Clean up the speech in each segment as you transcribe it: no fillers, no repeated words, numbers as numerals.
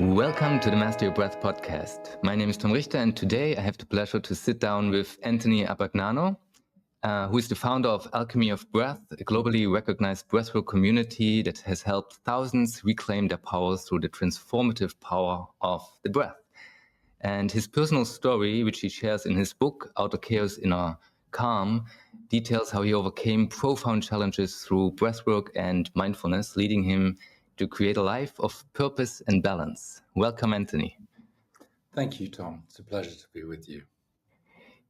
Welcome to the Master Your Breath podcast. My name is Tom Richter, and today I have the pleasure to sit down with Anthony Abbagnano, who is the founder of Alchemy of Breath, a globally recognized breathwork community that has helped thousands reclaim their power through the transformative power of the breath. And his personal story, which he shares in his book, Outer Chaos, Inner Calm, details how he overcame profound challenges through breathwork and mindfulness, leading him to create a life of purpose and balance. Welcome, Anthony. Thank you, Tom. It's a pleasure to be with you.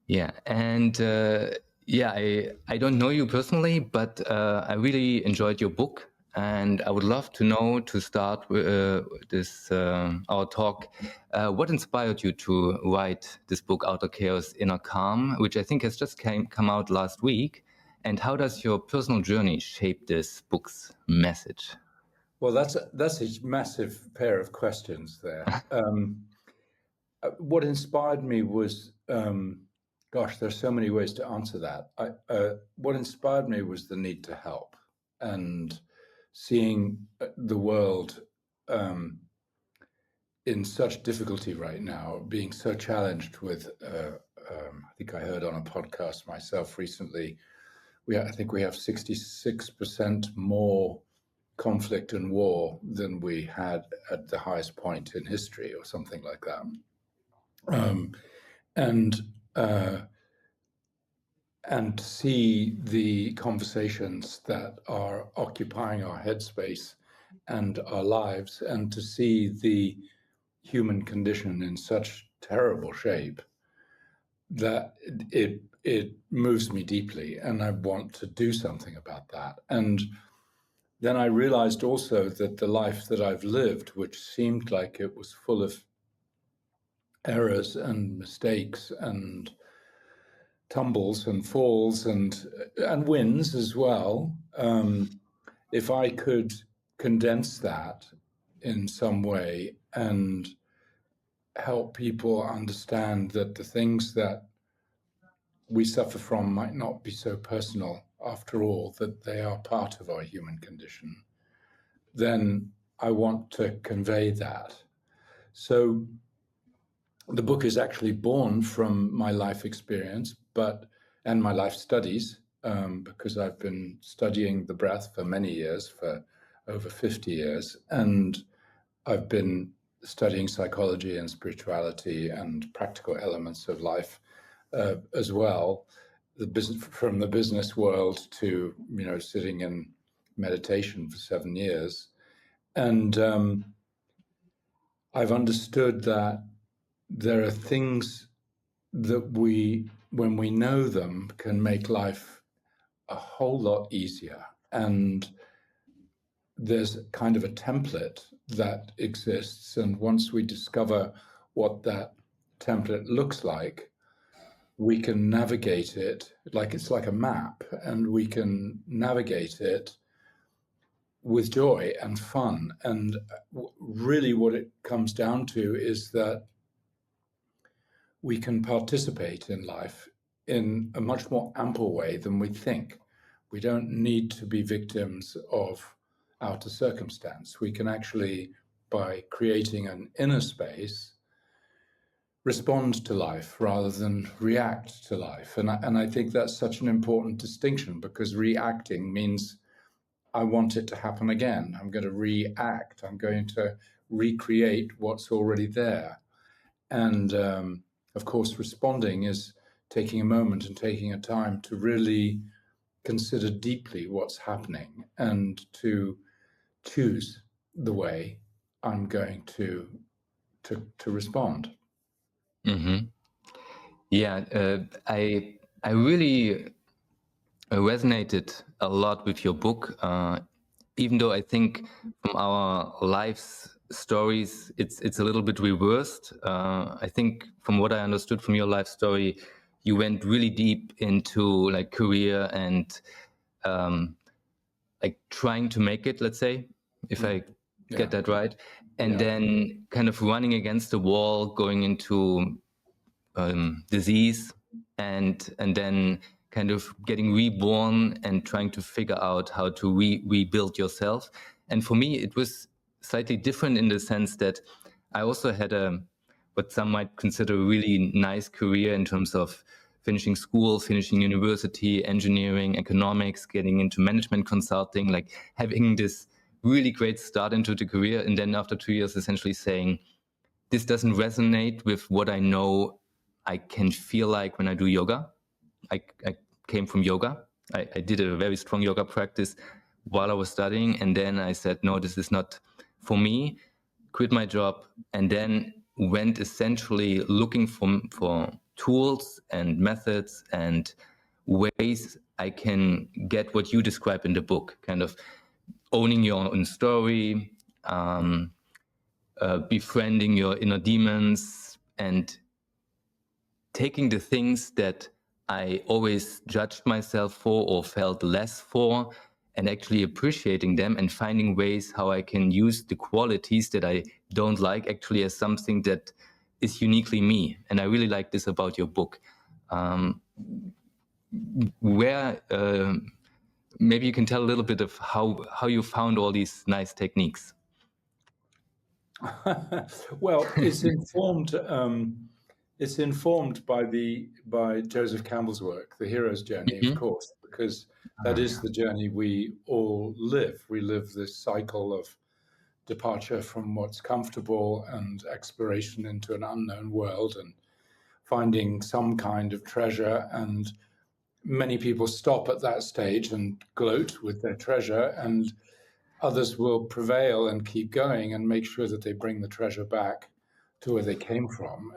Yeah, and I don't know you personally, but I really enjoyed your book, and I would love to know, to start with our talk, what inspired you to write this book, Outer Chaos, Inner Calm, which I think has just come out last week, and how does your personal journey shape this book's message? Well, that's a massive pair of questions there. What inspired me was, there's so many ways to answer that. What inspired me was the need to help and seeing the world in such difficulty right now, being so challenged with, I think I heard on a podcast myself recently, I think we have 66% more conflict and war than we had at the highest point in history, or something like that. And see the conversations that are occupying our headspace and our lives, and to see the human condition in such terrible shape that it moves me deeply, and I want to do something about that. And then I realized also that the life that I've lived, which seemed like it was full of errors and mistakes and tumbles and falls and wins as well, if I could condense that in some way and help people understand that the things that we suffer from might not be so personal after all, that they are part of our human condition, then I want to convey that. So the book is actually born from my life experience, and my life studies, because I've been studying the breath for many years, for over 50 years, and I've been studying psychology and spirituality and practical elements of life as well. From the business world to, sitting in meditation for 7 years. And I've understood that there are things that when we know them, can make life a whole lot easier. And there's kind of a template that exists. And once we discover what that template looks like, we can navigate it it's like a map, and we can navigate it with joy and fun. And really what it comes down to is that we can participate in life in a much more ample way than we think. We don't need to be victims of outer circumstance. We can actually, by creating an inner space, respond to life rather than react to life. And I think that's such an important distinction, because reacting means I want it to happen again. I'm going to react. I'm going to recreate what's already there. And of course, responding is taking a moment and taking a time to really consider deeply what's happening and to choose the way I'm going to respond. Mm-hmm. Yeah, I really resonated a lot with your book, even though I think from our lives stories, it's a little bit reversed. I think from what I understood from your life story, you went really deep into like career and like trying to make it, let's say, if I get that right. And then kind of running against the wall, going into disease, and then kind of getting reborn and trying to figure out how to rebuild yourself. And for me, it was slightly different in the sense that I also had what some might consider a really nice career in terms of finishing school, finishing university, engineering, economics, getting into management consulting, like having this really great start into the career. And then after 2 years, essentially saying, this doesn't resonate with what I know I can feel like when I do yoga. I came from yoga. I did a very strong yoga practice while I was studying. And then I said, no, this is not for me. Quit my job, and then went essentially looking for tools and methods and ways I can get what you describe in the book, kind of owning your own story, befriending your inner demons, and taking the things that I always judged myself for or felt less for, and actually appreciating them and finding ways how I can use the qualities that I don't like actually as something that is uniquely me. And I really like this about your book. Maybe you can tell a little bit of how you found all these nice techniques. Well, it's informed. It's informed by Joseph Campbell's work, The Hero's Journey, of course, because that is the journey we all live. We live this cycle of departure from what's comfortable and exploration into an unknown world and finding some kind of treasure. And many people stop at that stage and gloat with their treasure, and others will prevail and keep going and make sure that they bring the treasure back to where they came from.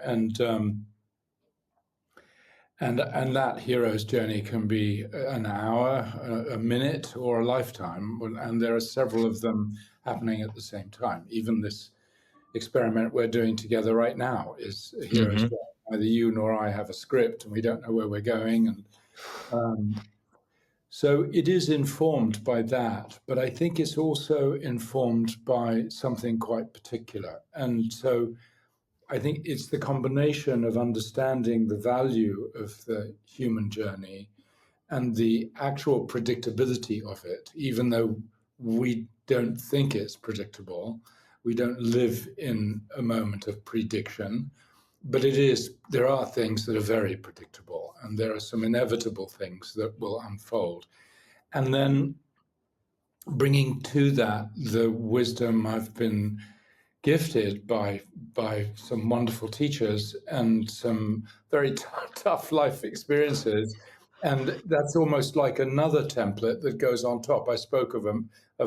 And that hero's journey can be an hour, a minute, or a lifetime. And there are several of them happening at the same time. Even this experiment we're doing together right now is a hero's journey. Neither you nor I have a script, and we don't know where we're going. And so it is informed by that, but I think it's also informed by something quite particular. And so I think it's the combination of understanding the value of the human journey and the actual predictability of it, even though we don't think it's predictable. We don't live in a moment of prediction, but there are things that are very predictable, and there are some inevitable things that will unfold. And then bringing to that the wisdom I've been gifted by some wonderful teachers and some very tough life experiences. And that's almost like another template that goes on top. I spoke of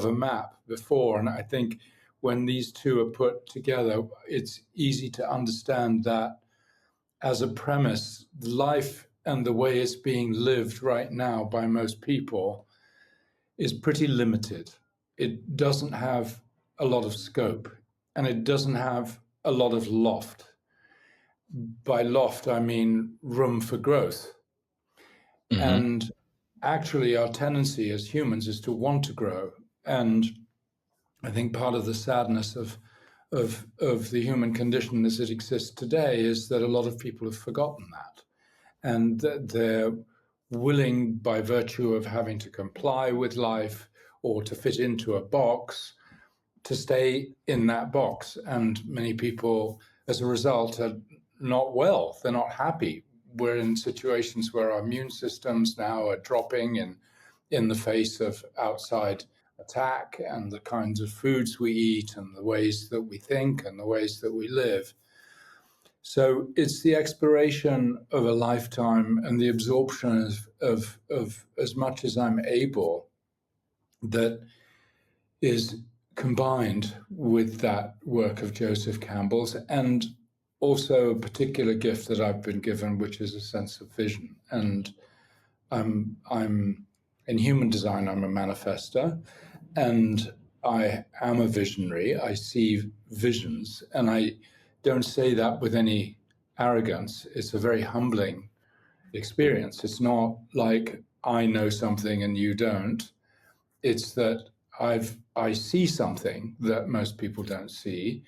a map before, and I think when these two are put together, it's easy to understand that as a premise, life and the way it's being lived right now by most people is pretty limited. It doesn't have a lot of scope, and it doesn't have a lot of loft. By loft, I mean room for growth. And actually, our tendency as humans is to want to grow. And I think part of the sadness of the human condition as it exists today is that a lot of people have forgotten that. And that they're willing, by virtue of having to comply with life or to fit into a box, to stay in that box. And many people, as a result, are not well. They're not happy. We're in situations where our immune systems now are dropping in the face of outside attack and the kinds of foods we eat and the ways that we think and the ways that we live. So it's the exploration of a lifetime and the absorption of as much as I'm able that is combined with that work of Joseph Campbell's, and also a particular gift that I've been given, which is a sense of vision. And I'm in human design, I'm a manifestor, and I am a visionary. I see visions, and I don't say that with any arrogance. It's a very humbling experience. It's not like I know something and you don't. It's that I see something that most people don't see,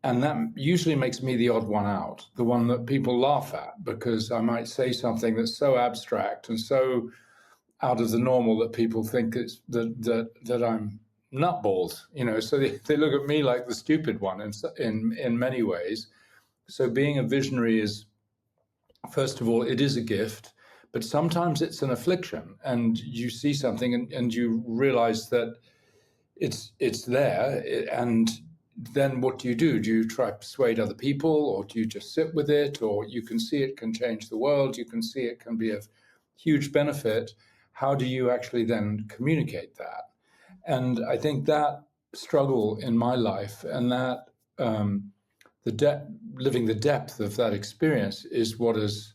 and that usually makes me the odd one out, the one that people laugh at, because I might say something that's so abstract and so out of the normal that people think it's that I'm nutballs, so they look at me like the stupid one in many ways. So being a visionary is, first of all, it is a gift, but sometimes it's an affliction, and you see something and you realize that it's there, and then what do? Do you try to persuade other people, or do you just sit with it? Or you can see it can change the world, you can see it can be of huge benefit. How do you actually then communicate that? And I think that struggle in my life, and that living the depth of that experience, is what has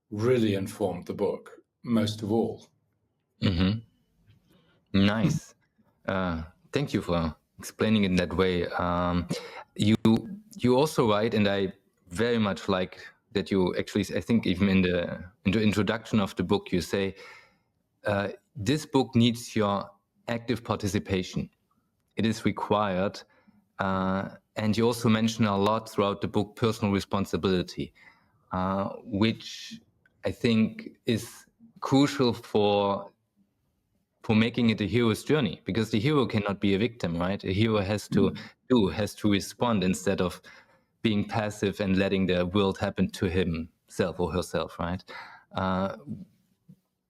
really informed the book most of all. Mm-hmm. Nice. Thank you for explaining it in that way. You also write, and I very much like that you actually, I think even in the introduction of the book, you say, this book needs your active participation. It is required. And you also mention a lot throughout the book personal responsibility, which I think is crucial for making it a hero's journey, because the hero cannot be a victim, right? A hero has to respond instead of being passive and letting the world happen to himself or herself, right?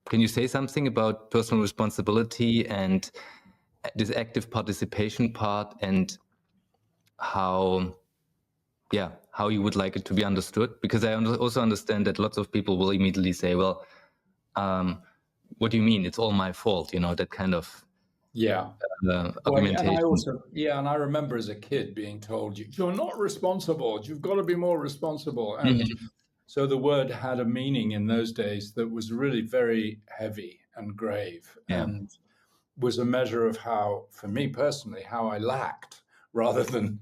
Can you say something about personal responsibility and this active participation part, and how you would like it to be understood? Because I also understand that lots of people will immediately say, well, what do you mean? It's all my fault, that kind of argumentation. And I remember as a kid being told, you're not responsible, you've got to be more responsible. And so the word had a meaning in those days that was really very heavy and grave, and was a measure of how, for me personally, how I lacked rather than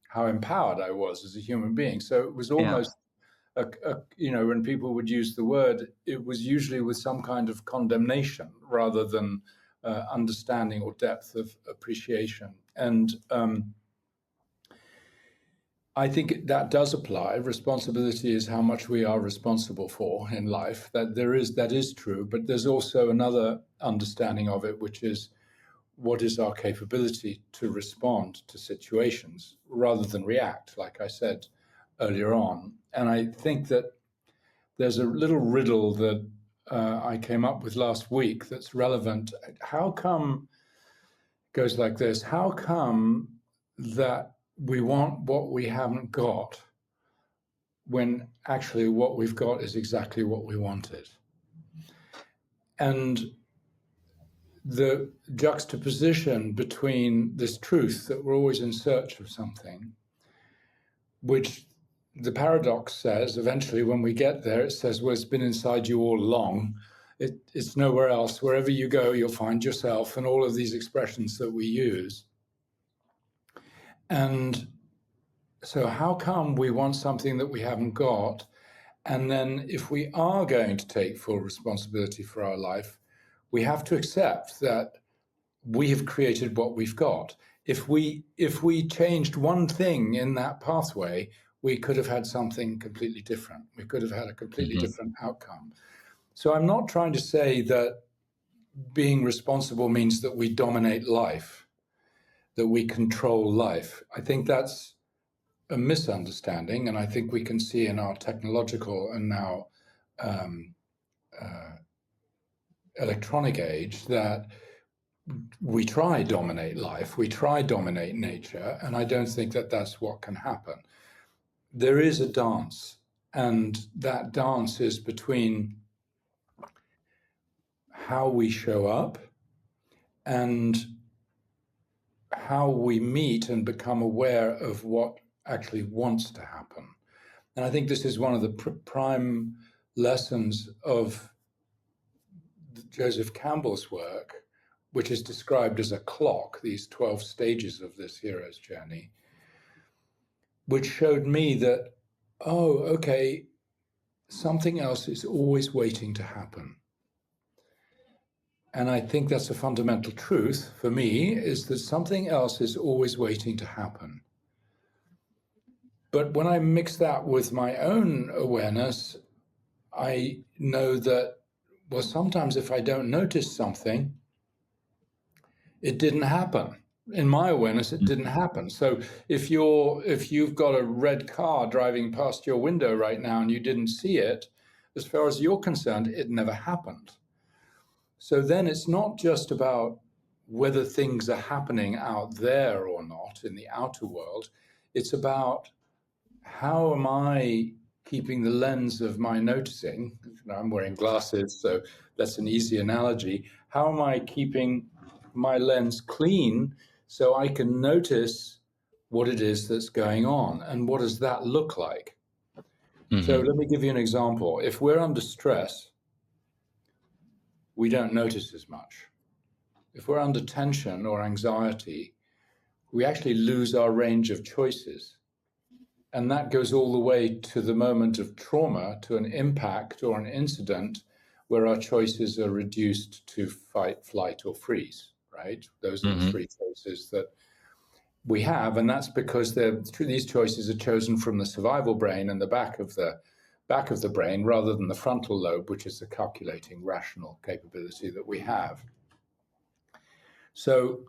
how empowered I was as a human being. So it was almost when people would use the word, it was usually with some kind of condemnation rather than understanding or depth of appreciation. And I think that does apply. Responsibility is how much we are responsible for in life. That is true, but there's also another understanding of it, which is, what is our capability to respond to situations rather than react, like I said earlier on. And I think that there's a little riddle that I came up with last week that's relevant. How come, it goes like this, how come that we want what we haven't got when actually what we've got is exactly what we wanted? And the juxtaposition between this truth that we're always in search of something, which the paradox says eventually when we get there, it says, well, it's been inside you all along. It's nowhere else. Wherever you go, you'll find yourself, and all of these expressions that we use. And so how come we want something that we haven't got? And then if we are going to take full responsibility for our life, we have to accept that we have created what we've got. If we changed one thing in that pathway, we could have had something completely different. We could have had a completely different outcome. So I'm not trying to say that being responsible means that we dominate life, that we control life. I think that's a misunderstanding, and I think we can see in our technological and now electronic age that we try dominate life, we try dominate nature, and I don't think that that's what can happen. There is a dance, and that dance is between how we show up and how we meet and become aware of what actually wants to happen. And I think this is one of the prime lessons of Joseph Campbell's work, which is described as a clock, these 12 stages of this hero's journey, which showed me that, oh, okay, something else is always waiting to happen. And I think that's a fundamental truth for me, is that something else is always waiting to happen. But when I mix that with my own awareness, I know that, well, sometimes if I don't notice something, it didn't happen. In my awareness, it didn't happen. So if you've got a red car driving past your window right now and you didn't see it, as far as you're concerned, it never happened. So then it's not just about whether things are happening out there or not in the outer world. It's about how am I keeping the lens of my noticing? I'm wearing glasses, so that's an easy analogy. How am I keeping my lens clean so I can notice what it is that's going on? And what does that look like? So let me give you an example. If we're under stress, we don't notice as much. If we're under tension or anxiety, we actually lose our range of choices. And that goes all the way to the moment of trauma, to an impact or an incident where our choices are reduced to fight, flight, or freeze, right? Those are the three choices that we have. And that's because these choices are chosen from the survival brain and the back of the brain rather than the frontal lobe, which is the calculating, rational capability that we have. So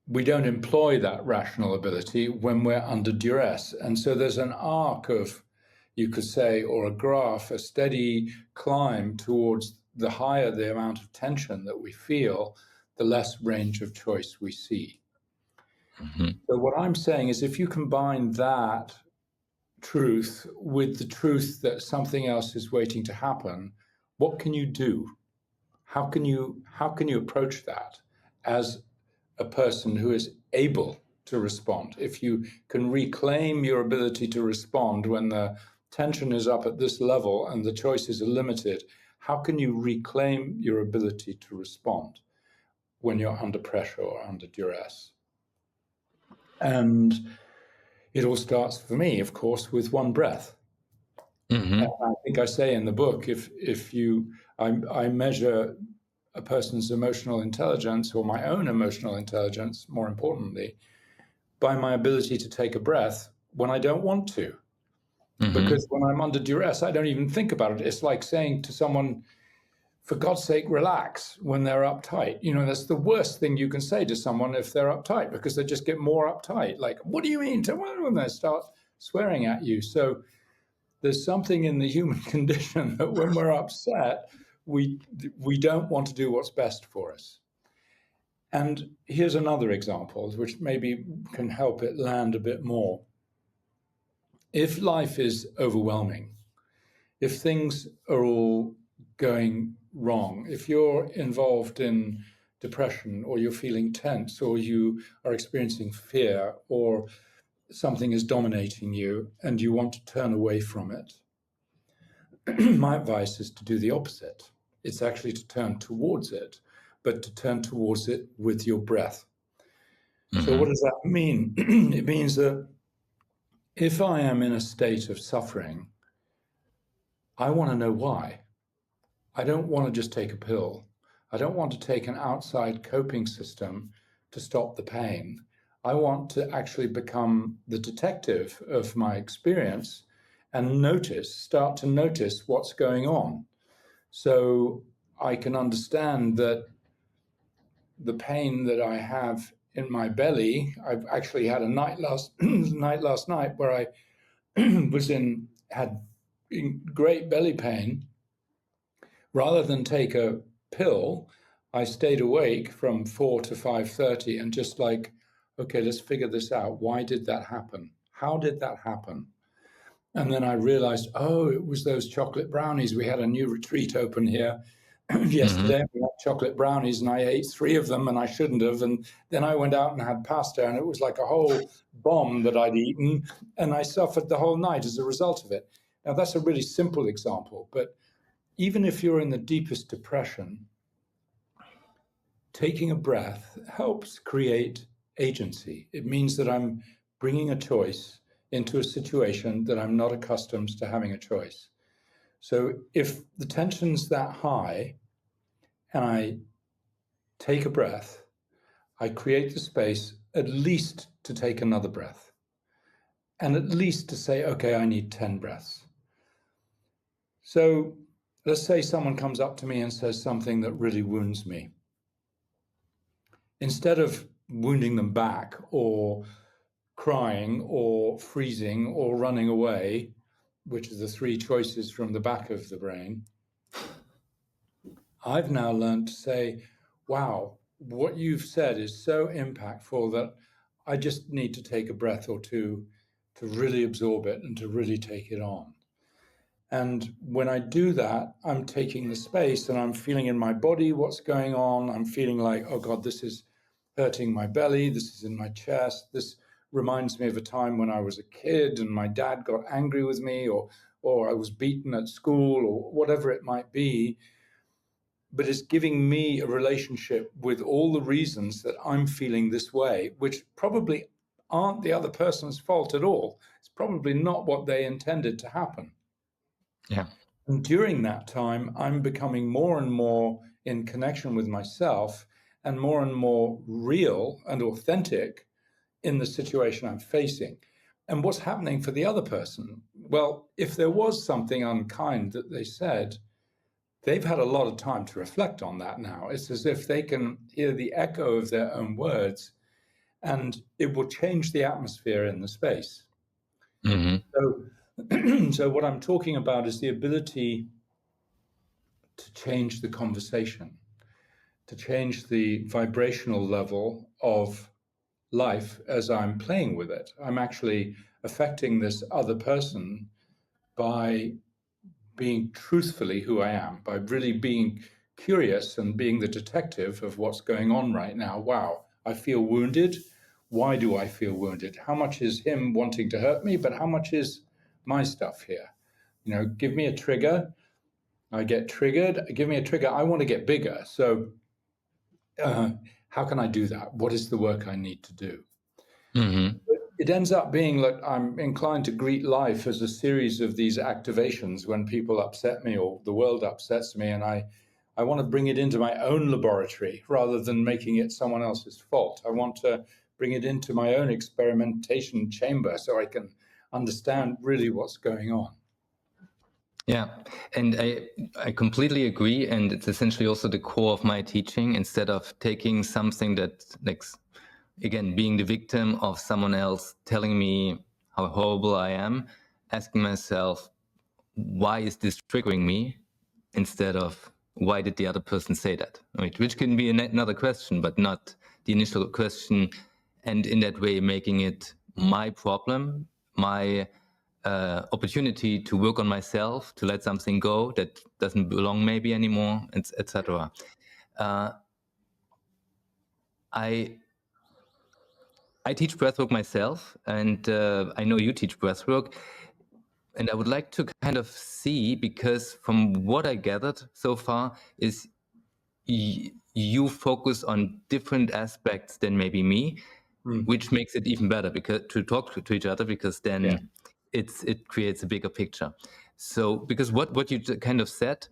we don't employ that rational ability when we're under duress. And so there's an arc of, you could say, or a graph, a steady climb towards the higher the amount of tension that we feel, the less range of choice we see. So what I'm saying is if you combine that truth with the truth that something else is waiting to happen, what can you do? How can you approach that as a person who is able to respond? If you can reclaim your ability to respond when the tension is up at this level and the choices are limited, how can you reclaim your ability to respond when you're under pressure or under duress? And it all starts for me, of course, with one breath. And I think I say in the book, I measure a person's emotional intelligence, or my own emotional intelligence, more importantly, by my ability to take a breath when I don't want to. Because when I'm under duress, I don't even think about it. It's like saying to someone, for God's sake, relax, when they're uptight. You know, that's the worst thing you can say to someone if they're uptight, because they just get more uptight. Like, what do you mean? When they start swearing at you. So there's something in the human condition that when we're upset, we don't want to do what's best for us. And here's another example, which maybe can help it land a bit more. If life is overwhelming, if things are all going wrong, if you're involved in depression, or you're feeling tense, or you are experiencing fear, or something is dominating you and you want to turn away from it, my advice is to do the opposite. It's actually to turn towards it, but to turn towards it with your breath. So what does that mean? It means that if I am in a state of suffering, I want to know why. I don't want to just take a pill. I don't want to take an outside coping system to stop the pain. I want to actually become the detective of my experience and start to notice what's going on. So I can understand that the pain that I have in my belly, I've actually had a night last night where I had great belly pain. Rather than take a pill, I stayed awake from 4 to 5:30 and just like, okay, let's figure this out. Why did that happen? How did that happen? And then I realized, it was those chocolate brownies. We had a new retreat open here yesterday. We had chocolate brownies and I ate 3 of them and I shouldn't have. And then I went out and had pasta and it was like a whole bomb that I'd eaten. And I suffered the whole night as a result of it. Now, that's a really simple example, but even if you're in the deepest depression, taking a breath helps create agency. It means that I'm bringing a choice into a situation that I'm not accustomed to having a choice. So if the tension's that high and I take a breath, I create the space at least to take another breath and at least to say, okay, I need 10 breaths. So let's say someone comes up to me and says something that really wounds me. instead of wounding them back or crying or freezing or running away, which are the three choices from the back of the brain, I've now learned to say, wow, what you've said is so impactful that I just need to take a breath or two to really absorb it and to really take it on. And when I do that, I'm taking the space and I'm feeling in my body what's going on. I'm feeling like, oh God, this is hurting my belly. This is in my chest. This reminds me of a time when I was a kid and my dad got angry with me, or I was beaten at school, or whatever it might be. But it's giving me a relationship with all the reasons that I'm feeling this way, which probably aren't the other person's fault at all. It's probably not what they intended to happen. Yeah. And during that time, I'm becoming more and more in connection with myself and more real and authentic in the situation I'm facing. And what's happening for the other person? Well, if there was something unkind that they said, they've had a lot of time to reflect on that now. It's as if they can hear the echo of their own words, and it will change the atmosphere in the space. Mm-hmm. So what I'm talking about is the ability to change the conversation, to change the vibrational level of life as I'm playing with it. I'm actually affecting this other person by being truthfully who I am, by really being curious and being the detective of what's going on right now. Wow, I feel wounded. Why do I feel wounded? How much is him wanting to hurt me, but how much is my stuff here? You know, give me a trigger. I get triggered. Give me a trigger. I want to get bigger. So how can I do that? What is the work I need to do? Mm-hmm. It ends up being that I'm inclined to greet life as a series of these activations when people upset me or the world upsets me, and I want to bring it into my own laboratory rather than making it someone else's fault. I want to bring it into my own experimentation chamber so I can understand really what's going on. Yeah, and I completely agree, and it's essentially also the core of my teaching. Instead of taking something that, like, again, being the victim of someone else telling me how horrible I am, asking myself, why is this triggering me, instead of why did the other person say that? Which can be another question, but not the initial question. And in that way, making it my problem, my opportunity to work on myself, to let something go that doesn't belong maybe anymore, etc. I teach breathwork myself, and I know you teach breathwork. And I would like to kind of see, because from what I gathered so far is you focus on different aspects than maybe me, which makes it even better because to talk to each other, because then it creates a bigger picture. So because what you kind of said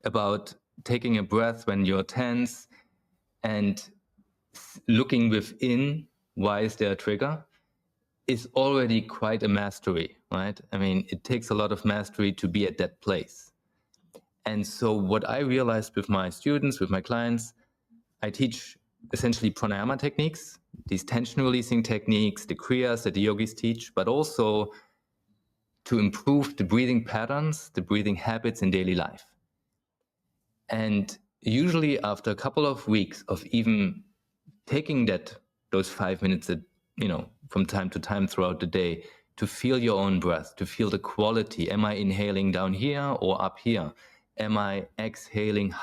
about taking a breath when you're tense and looking within, why is there a trigger, is already quite a mastery, right? I mean, it takes a lot of mastery to be at that place. And so what I realized with my students, with my clients, I teach essentially pranayama techniques, these tension releasing techniques, the kriyas that the yogis teach, but also to improve the breathing patterns, the breathing habits in daily life. And usually after a couple of weeks of even taking those 5 minutes, from time to time throughout the day, to feel your own breath, to feel the quality. Am I inhaling down here or up here? Am I exhaling,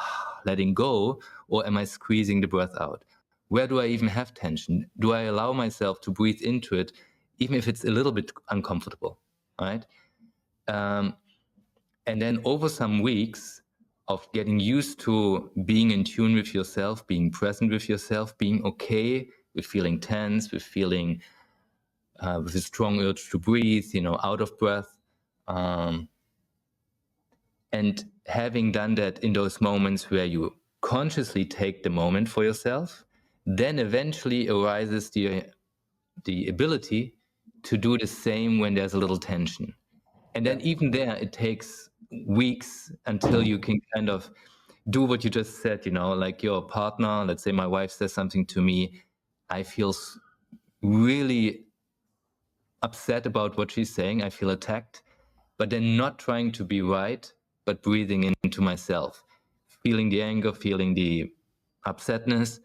letting go, or am I squeezing the breath out? Where do I even have tension? Do I allow myself to breathe into it, even if it's a little bit uncomfortable, right? And then over some weeks of getting used to being in tune with yourself, being present with yourself, being okay with feeling tense, with feeling with a strong urge to breathe, out of breath. And having done that in those moments where you consciously take the moment for yourself, then eventually arises the ability to do the same when there's a little tension. And then even there, it takes weeks until you can kind of do what you just said, like your partner, let's say my wife says something to me, I feel really upset about what she's saying. I feel attacked, but then not trying to be right, but breathing into myself, feeling the anger, feeling the upsetness,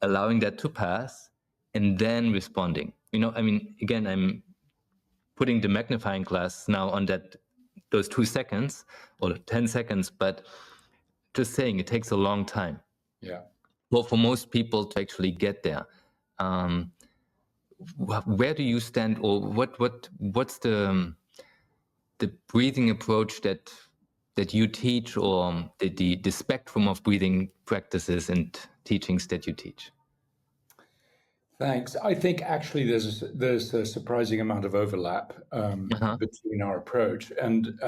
allowing that to pass, and then responding. Again, I'm putting the magnifying glass now on those 2 seconds or 10 seconds, but just saying it takes a long time. Yeah. Well, for most people to actually get there. Where do you stand, or what's the breathing approach that you teach, or the spectrum of breathing practices and teachings that you teach? Thanks. I think actually there's a surprising amount of overlap between our approach, and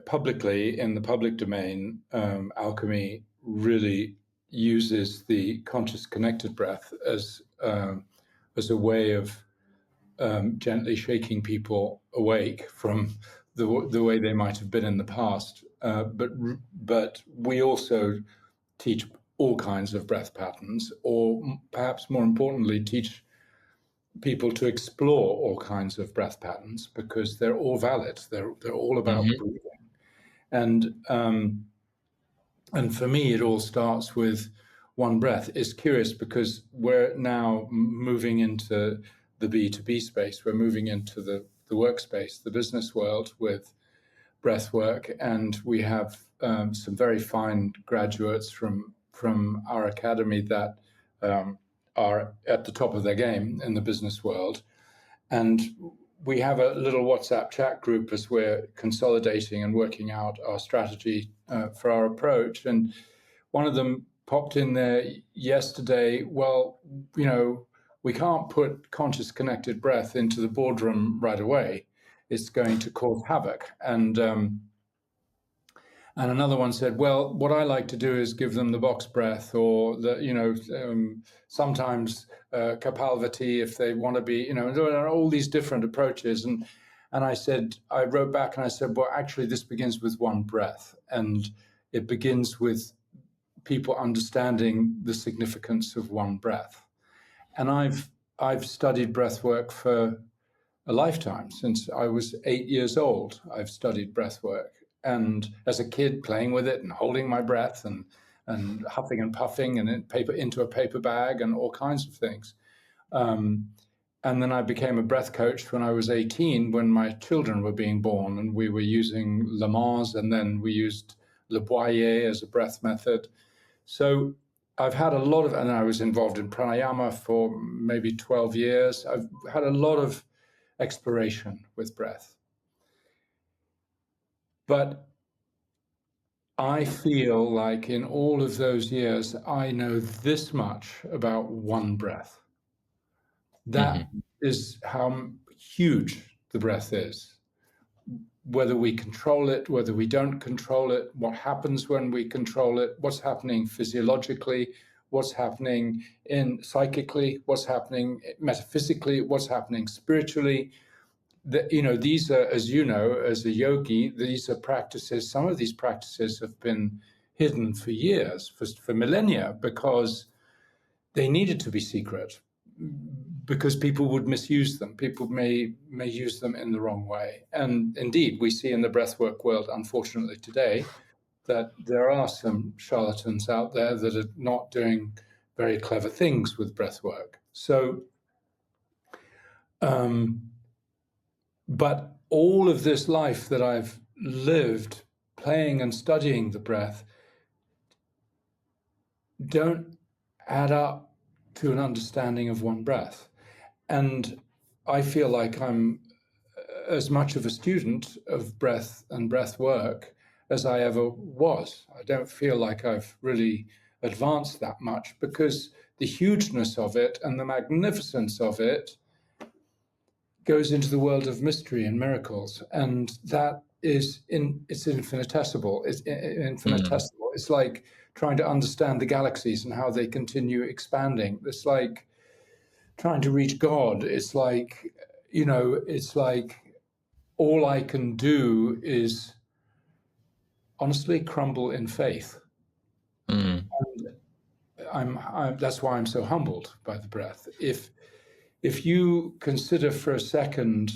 publicly in the public domain, Alchemy really uses the conscious connected breath as a way of gently shaking people awake from the way they might have been in the past. But we also teach all kinds of breath patterns, or perhaps more importantly, teach people to explore all kinds of breath patterns, because they're all valid. They're all about breathing. And for me, it all starts with one breath. It's curious because we're now moving into the B2B space. We're moving into the workspace, the business world, with breath work, and we have some very fine graduates from our academy that are at the top of their game in the business world. And we have a little WhatsApp chat group as we're consolidating and working out our strategy for our approach. And one of them popped in there yesterday, well, we can't put conscious connected breath into the boardroom right away. It's going to cause havoc. And another one said, well, what I like to do is give them the box breath, or sometimes Kapalbhati if they want to be, there are all these different approaches. And I wrote back and I said, well, actually, this begins with one breath. And it begins with people understanding the significance of one breath. And I've studied breath work for a lifetime. Since I was 8 years old, I've studied breath work. And as a kid, playing with it and holding my breath and huffing and puffing and into a paper bag and all kinds of things. And then I became a breath coach when I was 18, when my children were being born, and we were using Lamaze, and then we used Le Boyer as a breath method. So I've had a lot of, and I was involved in pranayama for maybe 12 years. I've had a lot of exploration with breath. But I feel like in all of those years, I know this much about one breath. That is how huge the breath is. Whether we control it, whether we don't control it, what happens when we control it, what's happening physiologically, what's happening psychically, what's happening metaphysically, what's happening spiritually. These are, as as a yogi, these are practices. Some of these practices have been hidden for years, for millennia, because they needed to be secret, because people would misuse them. People may use them in the wrong way. And indeed, we see in the breathwork world, unfortunately today, that there are some charlatans out there that are not doing very clever things with breathwork. So, but all of this life that I've lived playing and studying the breath don't add up to an understanding of one breath. And I feel like I'm as much of a student of breath and breath work as I ever was. I don't feel like I've really advanced that much, because the hugeness of it and the magnificence of it goes into the world of mystery and miracles, and that is it's infinitesimal. It's infinitesimal. It's like trying to understand the galaxies and how they continue expanding. It's like trying to reach God. It's like, it's like all I can do is honestly crumble in faith. Mm. And that's why I'm so humbled by the breath. If you consider for a second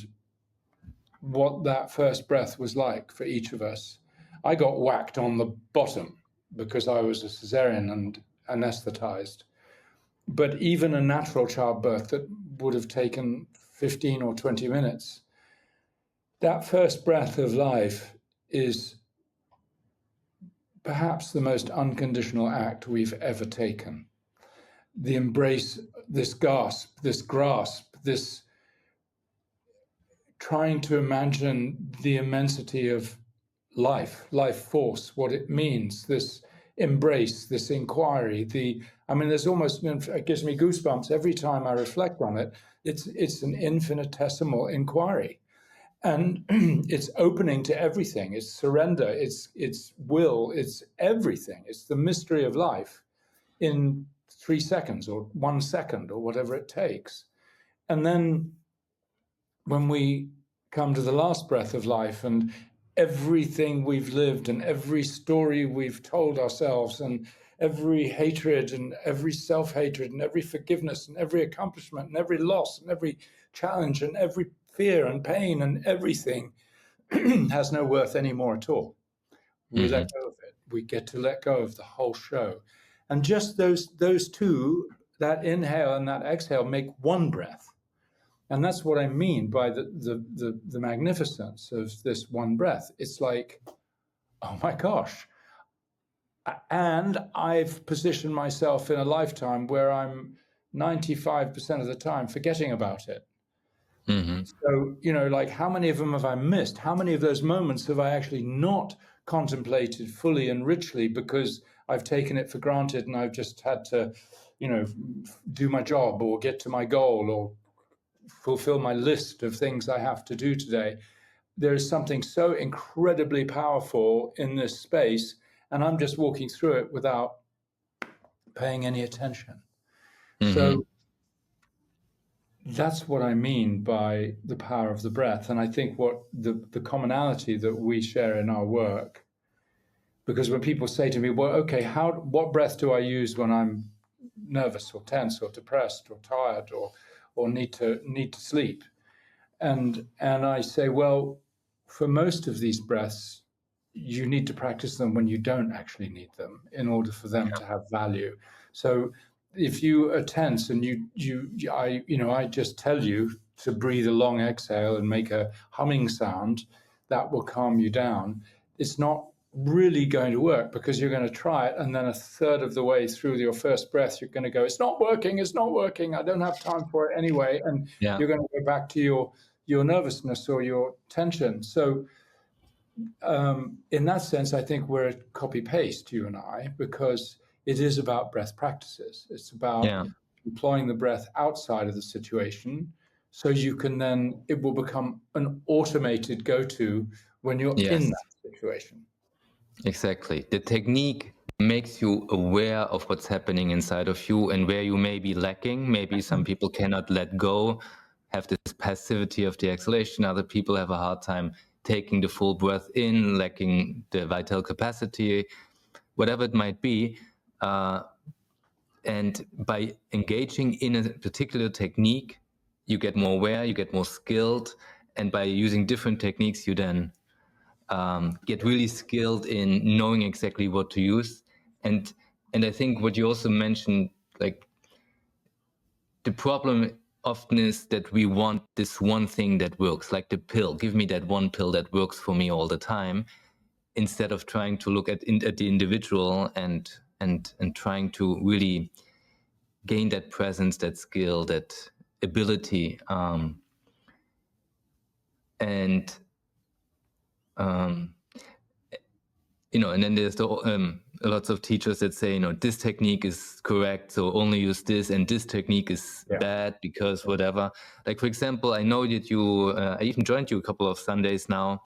what that first breath was like for each of us, I got whacked on the bottom because I was a cesarean and anesthetized. But even a natural childbirth that would have taken 15 or 20 minutes, that first breath of life is perhaps the most unconditional act we've ever taken. The embrace, this gasp, this grasp, this trying to imagine the immensity of life force, what it means, this embrace, this inquiry, there's almost, it gives me goosebumps every time I reflect on it. It's an infinitesimal inquiry. And it's opening to everything. It's surrender, it's will, it's everything. It's the mystery of life in 3 seconds or 1 second or whatever it takes. And then when we come to the last breath of life and everything we've lived and every story we've told ourselves and every hatred and every self-hatred and every forgiveness and every accomplishment and every loss and every challenge and every fear and pain and everything has no worth anymore at all. We let go of it. We get to let go of the whole show. And just those two, that inhale and that exhale, make one breath. And that's what I mean by the magnificence of this one breath. It's like, oh my gosh. And I've positioned myself in a lifetime where I'm 95% of the time forgetting about it. Mm-hmm. So, like how many of them have I missed? How many of those moments have I actually not contemplated fully and richly because I've taken it for granted and I've just had to, do my job or get to my goal or fulfill my list of things I have to do today. There is something so incredibly powerful in this space, and I'm just walking through it without paying any attention. Mm-hmm. So that's what I mean by the power of the breath. And I think what the commonality that we share in our work, because when people say to me, well, okay, what breath do I use when I'm nervous or tense or depressed or tired or need to sleep? And I say, well, for most of these breaths, you need to practice them when you don't actually need them in order for them to have value. So if you are tense and I just tell you to breathe a long exhale and make a humming sound, that will calm you down. It's not really going to work because you're going to try it, and then a third of the way through your first breath, you're going to go, it's not working, I don't have time for it anyway, and you're going to go back to your nervousness or your tension. So in that sense, I think we're copy-paste, you and I, because it is about breath practices. It's about employing the breath outside of the situation, so you can then, it will become an automated go-to when you're in that situation. Exactly. The technique makes you aware of what's happening inside of you and where you may be lacking. Maybe some people cannot let go, have this passivity of the exhalation. Other people have a hard time taking the full breath in, lacking the vital capacity, whatever it might be. And by engaging in a particular technique, you get more aware, you get more skilled. And by using different techniques, you then get really skilled in knowing exactly what to use. And I think what you also mentioned, like the problem often is that we want this one thing that works, like the pill. Give me that one pill that works for me all the time, instead of trying to look at the individual and trying to really gain that presence, that skill, that ability. And then there's lots of teachers that say, this technique is correct, so only use this, and this technique is bad because whatever. Like, for example, I know that I even joined you a couple of Sundays now,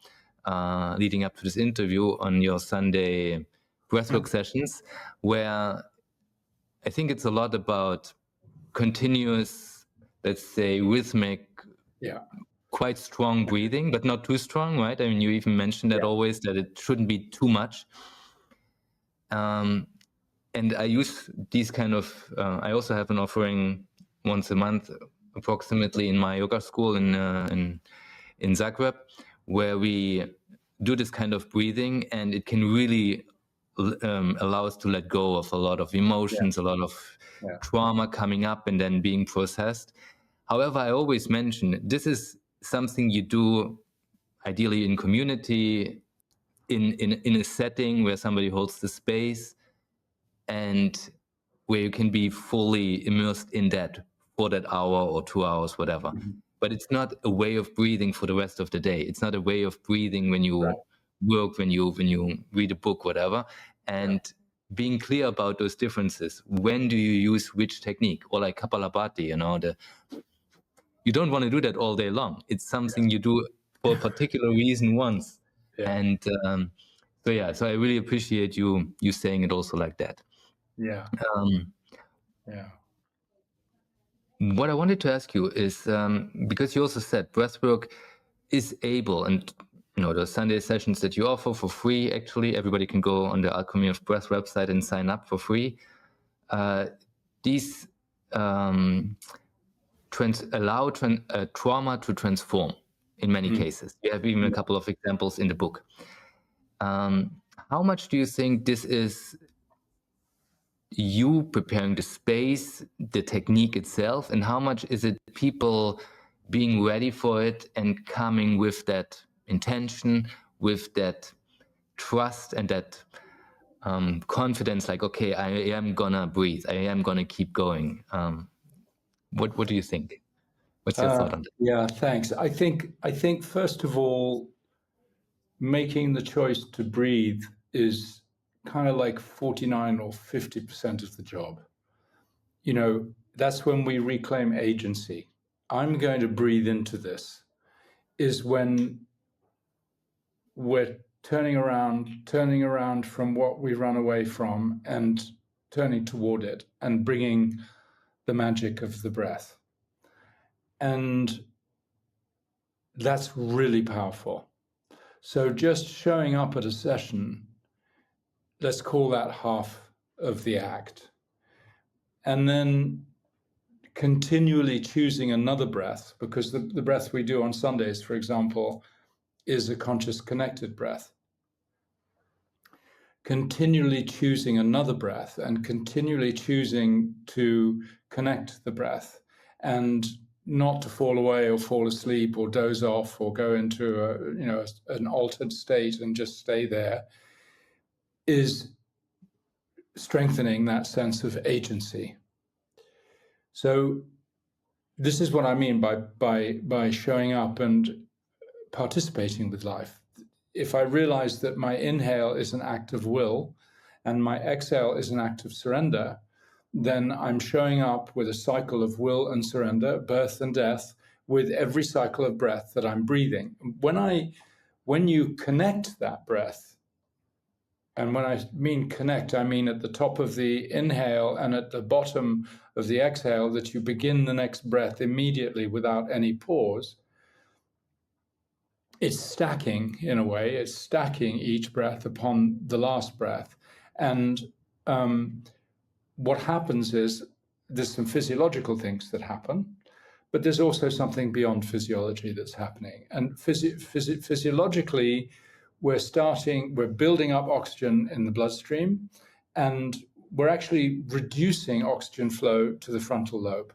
leading up to this interview on your Sunday breathwork sessions, where I think it's a lot about continuous, let's say, rhythmic quite strong breathing, but not too strong, right? I mean, you even mentioned that always, that it shouldn't be too much. And I use these kind of, I also have an offering once a month, approximately, in my yoga school in Zagreb, where we do this kind of breathing, and it can really allow us to let go of a lot of emotions, a lot of trauma coming up and then being processed. However, I always mention this is something you do ideally in community, in a setting where somebody holds the space, and where you can be fully immersed in that for that hour or 2 hours, whatever. But it's not a way of breathing for the rest of the day. It's not a way of breathing when you work, when you read a book, whatever. And being clear about those differences. When do you use which technique? Or like Kapalabhati, you don't want to do that all day long. It's something you do for a particular reason once. And so I really appreciate you saying it also like that. What I wanted to ask you is, because you also said breathwork is able, and the Sunday sessions that you offer for free, actually, everybody can go on the Alchemy of Breath website and sign up for free. These allow trauma to transform in many cases. You have even a couple of examples in the book. How much do you think this is you preparing the space, the technique itself, and how much is it people being ready for it and coming with that intention, with that trust and that confidence, like, okay, I am gonna breathe, I am gonna keep going. What do you think? What's your thought on that? Yeah, thanks. I think first of all, making the choice to breathe is kind of like 49 or 50% of the job. That's when we reclaim agency. I'm going to breathe into this, is when we're turning around from what we run away from and turning toward it and bringing the magic of the breath. And that's really powerful. So just showing up at a session, let's call that half of the act. And then continually choosing another breath, because the breath we do on Sundays, for example, is a conscious connected breath. Continually choosing another breath and continually choosing to connect the breath and not to fall away or fall asleep or doze off or go into an altered state and just stay there, is strengthening that sense of agency. So this is what I mean by showing up and participating with life. If I realize that my inhale is an act of will and my exhale is an act of surrender, then I'm showing up with a cycle of will and surrender, birth and death, with every cycle of breath that I'm breathing. When you connect that breath, and when I mean connect, I mean at the top of the inhale and at the bottom of the exhale, that you begin the next breath immediately without any pause. It's stacking, in a way. It's stacking each breath upon the last breath. And what happens is there's some physiological things that happen, but there's also something beyond physiology that's happening. And physiologically, we're building up oxygen in the bloodstream, and we're actually reducing oxygen flow to the frontal lobe,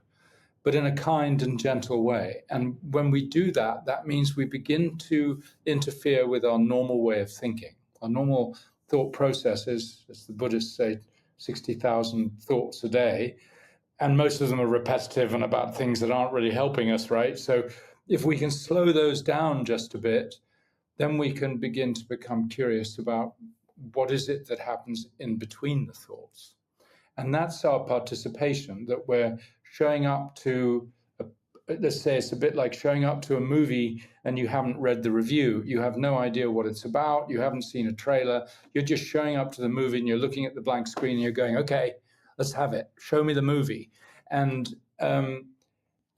but in a kind and gentle way. And when we do that, that means we begin to interfere with our normal way of thinking. Our normal thought process is, as the Buddhists say, 60,000 thoughts a day, and most of them are repetitive and about things that aren't really helping us, right? So if we can slow those down just a bit, then we can begin to become curious about what is it that happens in between the thoughts. And that's our participation, that we're showing up to, let's say it's a bit like showing up to a movie and you haven't read the review. You have no idea what it's about. You haven't seen a trailer. You're just showing up to the movie and you're looking at the blank screen and you're going, okay, let's have it. Show me the movie. And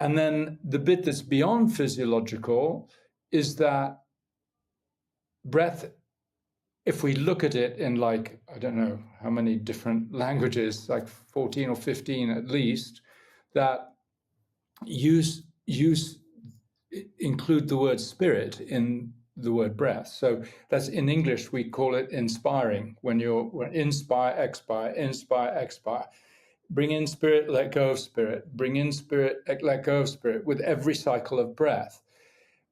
And then the bit that's beyond physiological is that breath, if we look at it in like, I don't know how many different languages, like 14 or 15 at least, that include the word spirit in the word breath. So that's, in English, we call it inspiring. When inspire, expire. Bring in spirit, let go of spirit. Bring in spirit, let go of spirit with every cycle of breath.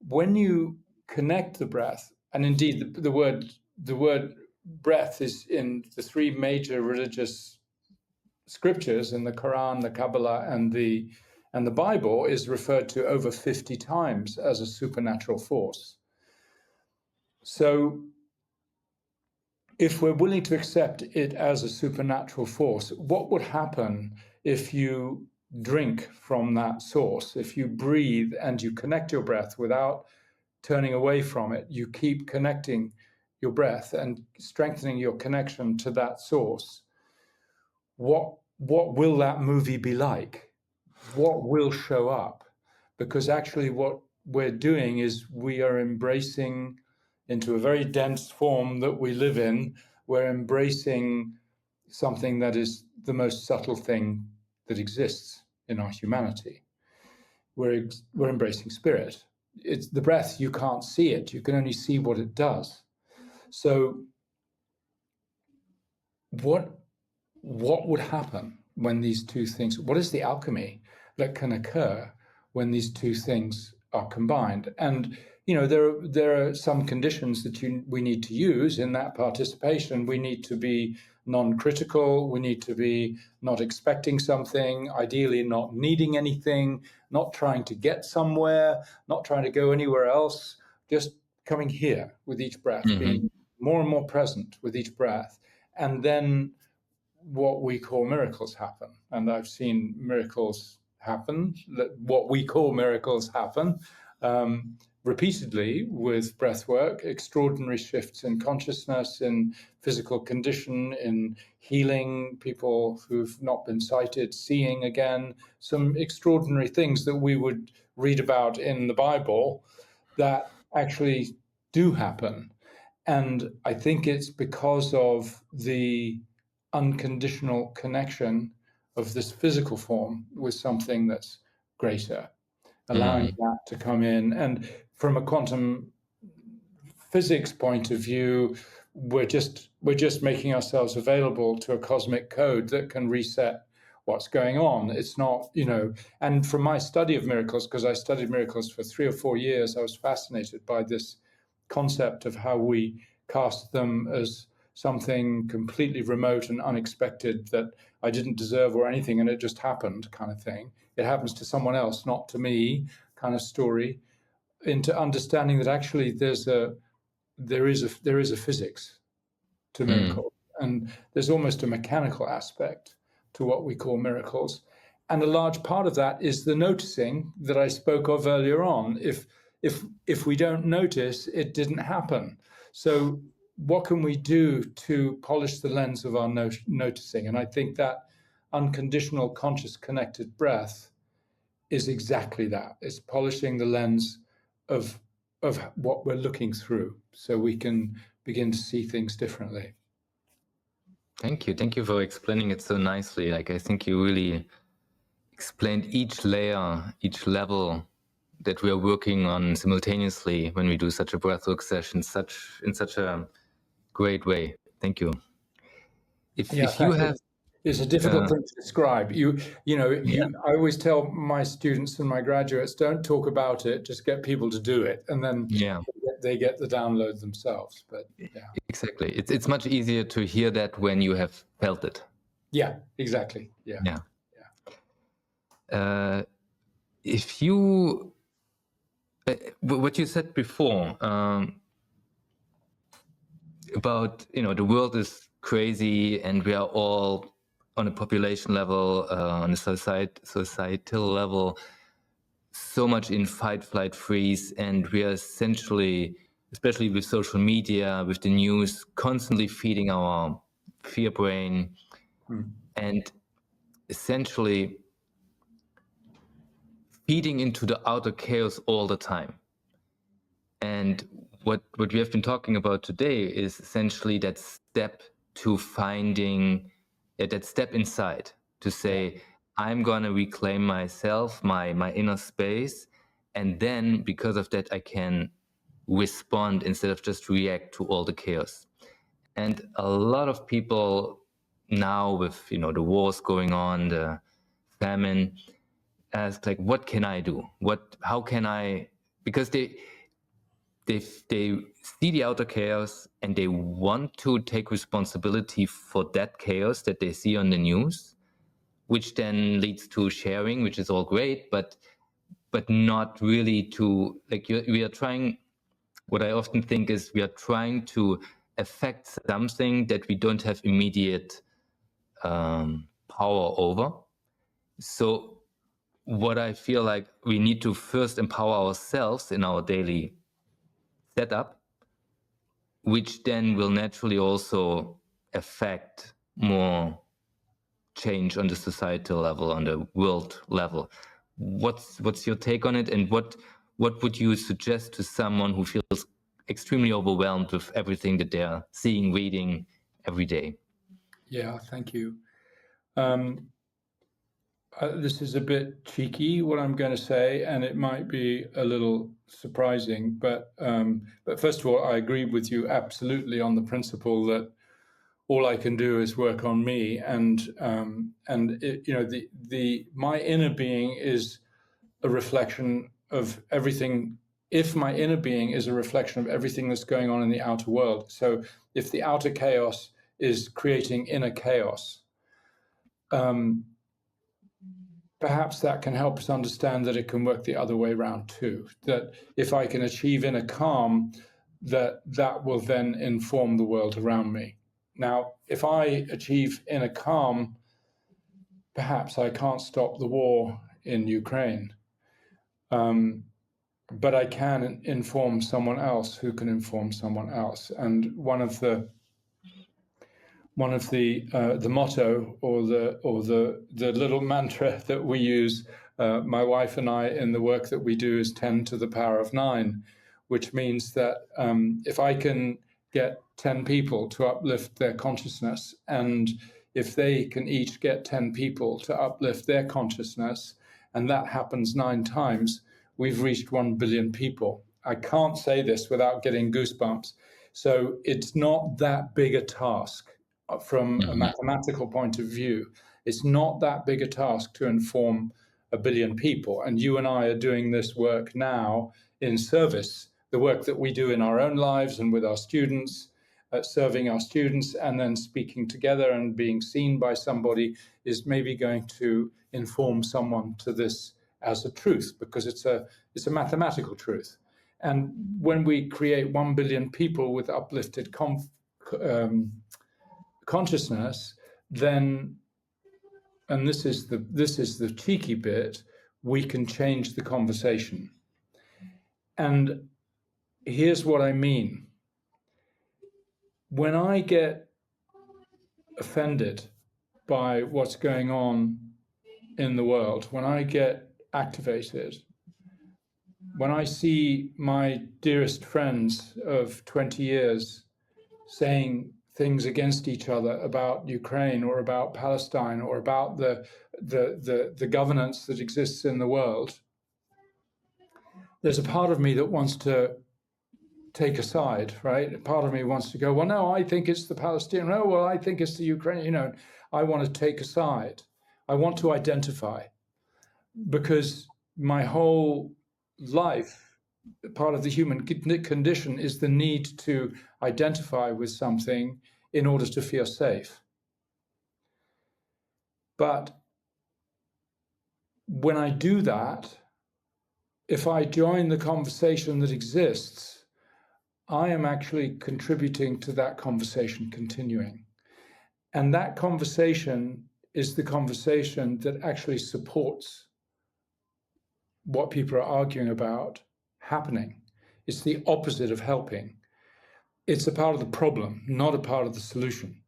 When you connect the breath, and indeed the word breath is in the three major religious scriptures, in the Quran, the Kabbalah, and the Bible, is referred to over 50 times as a supernatural force. So if we're willing to accept it as a supernatural force, what would happen if you drink from that source? If you breathe and you connect your breath without turning away from it, you keep connecting your breath and strengthening your connection to that source, what will that movie be like? What will show up? Because actually what we're doing is we are embracing, into a very dense form that we live in, we're embracing something that is the most subtle thing that exists in our humanity. We're embracing spirit. It's the breath, you can't see it, you can only see what it does. So what would happen when these two things, what is the alchemy that can occur when these two things are combined? And there are some conditions that we need to use in that participation. We need to be non-critical. We need to be not expecting something, ideally not needing anything, not trying to get somewhere, not trying to go anywhere else, just coming here with each breath, being more and more present with each breath. And then what we call miracles happen. And I've seen miracles happen, what we call miracles happen, repeatedly with breath work, extraordinary shifts in consciousness, in physical condition, in healing, people who've not been sighted, seeing again, some extraordinary things that we would read about in the Bible that actually do happen. And I think it's because of the unconditional connection of this physical form with something that's greater, allowing that to come in. And from a quantum physics point of view, we're just making ourselves available to a cosmic code that can reset what's going on. It's not, and from my study of miracles, because I studied miracles for 3 or 4 years, I was fascinated by this concept of how we cast them as something completely remote and unexpected that I didn't deserve or anything, and it just happened, kind of thing. It happens to someone else, not to me, kind of story, into understanding that actually there is a physics to miracles, and there's almost a mechanical aspect to what we call miracles. And a large part of that is the noticing that I spoke of earlier on. If we don't notice, it didn't happen. So what can we do to polish the lens of our noticing? And I think that unconditional, conscious, connected breath is exactly that. It's polishing the lens of what we're looking through, so we can begin to see things differently. Thank you for explaining it so nicely. Like, I think you really explained each layer, each level that we are working on simultaneously when we do such a breathwork session, in such a great way. Thank you. If you have, it's a difficult thing to describe. I always tell my students and my graduates, don't talk about it, just get people to do it, and then they get the download themselves. But exactly, it's much easier to hear that when you have felt it. Yeah, exactly. Yeah. If you, what you said before about, the world is crazy and we are all on a population level, on a societal level, so much in fight, flight, freeze, and we are essentially, especially with social media, with the news, constantly feeding our fear brain, and essentially feeding into the outer chaos all the time. And what we have been talking about today is essentially that step to finding, that step inside to say, I'm going to reclaim myself, my inner space. And then because of that, I can respond instead of just react to all the chaos. And a lot of people now with, the wars going on, the famine, ask like, what can I do? How can I, because they see the outer chaos and they want to take responsibility for that chaos that they see on the news, which then leads to sharing, which is all great, but not really to, like, we are trying, what I often think is we are trying to affect something that we don't have immediate power over. So what I feel like we need to first empower ourselves in our daily setup, which then will naturally also affect more change on the societal level, on the world level. What's your take on it, and what would you suggest to someone who feels extremely overwhelmed with everything that they're seeing, reading every day? Yeah, thank you. This is a bit cheeky, what I'm going to say, and it might be a little surprising, but first of all, I agree with you absolutely on the principle that all I can do is work on me, and my inner being is a reflection of everything. If my inner being is a reflection of everything that's going on in the outer world, so if the outer chaos is creating inner chaos, perhaps that can help us understand that it can work the other way around too. That if I can achieve inner calm, that will then inform the world around me. Now, if I achieve inner calm, perhaps I can't stop the war in Ukraine, but I can inform someone else who can inform someone else. And one of the motto or the little mantra that we use, my wife and I, in the work that we do, is 10 to the power of 9, which means that if I can get 10 people to uplift their consciousness, and if they can each get 10 people to uplift their consciousness, and that happens 9 times, we've reached 1 billion people. I can't say this without getting goosebumps. So it's not that big a task. From a mathematical point of view, it's not that big a task to inform 1 billion people. And you and I are doing this work now in service, the work that we do in our own lives and with our students, serving our students, and then speaking together and being seen by somebody is maybe going to inform someone to this as a truth, because it's a mathematical truth. And when we create 1 billion people with uplifted consciousness, then, and this is the cheeky bit, we can change the conversation. And here's what I mean. When I get offended by what's going on in the world, when I get activated, when I see my dearest friends of 20 years saying things against each other about Ukraine or about Palestine or about the governance that exists in the world, there's a part of me that wants to take a side, right? A part of me wants to go, well, no, I think it's the Palestinian. No, well, I think it's the Ukrainian. I want to take a side. I want to identify, because my whole life, part of the human condition is the need to identify with something in order to feel safe. But when I do that, if I join the conversation that exists, I am actually contributing to that conversation continuing. And that conversation is the conversation that actually supports what people are arguing about happening. It's the opposite of helping. It's a part of the problem, not a part of the solution.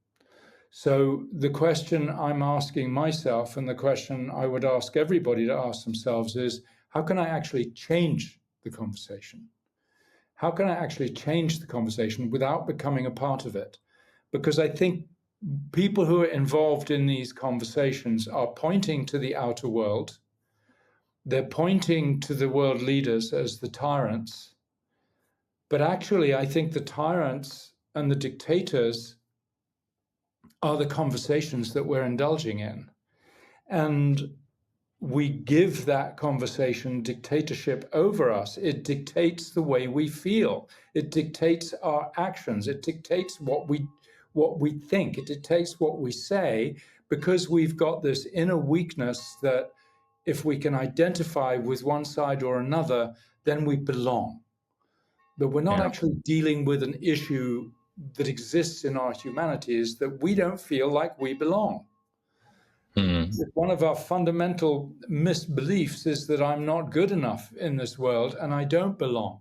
So the question I'm asking myself, and the question I would ask everybody to ask themselves, is how can I actually change the conversation? How can I actually change the conversation without becoming a part of it? Because I think people who are involved in these conversations are pointing to the outer world. They're pointing to the world leaders as the tyrants. But actually, I think the tyrants and the dictators are the conversations that we're indulging in. And we give that conversation dictatorship over us. It dictates the way we feel. It dictates our actions. It dictates what we think. It dictates what we say, because we've got this inner weakness that if we can identify with one side or another, then we belong. But we're not actually dealing with an issue that exists in our humanity, is that we don't feel like we belong. One of our fundamental misbeliefs is that I'm not good enough in this world and I don't belong.